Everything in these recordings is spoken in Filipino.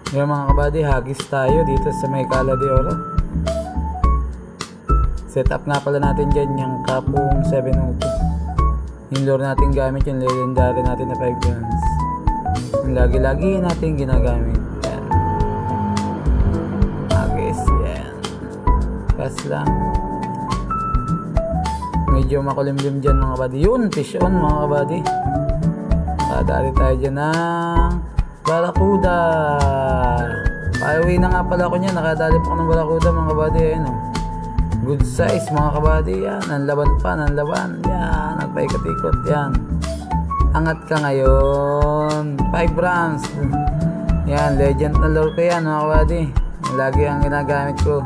Ngayon mga kabady, hagis tayo dito sa may Cala de Oro. Set up nga pala natin dyan yung Kapong 702. Yung lure natin gamit, yung legendary natin na 5 grams. Yung lagi-lagi natin ginagamit. Yan. Hagis, yan. Kas lang. Medyo makulimlim dyan mga kabady. Yun, fish on mga kabady. Kadali tayo dyan ng barakuda. Pauwi na nga pala ako niya. Nakadali pa ako ng barakuda mga kabady. Ayun o. Good size mga kabady. Yan. Nanlaban pa. Nanlaban. Yan. Nagpaikot-ikot. Yan. Angat ka ngayon. 5 grams. Yan. Legend na lure ko yan mga kabady. Lagi ang ginagamit ko.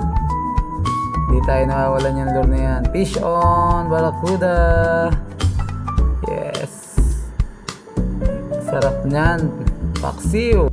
Hindi tayo nawawalan yung lure na yan. Fish on. Barakuda. Yes. Sarap niyan. Paksiw.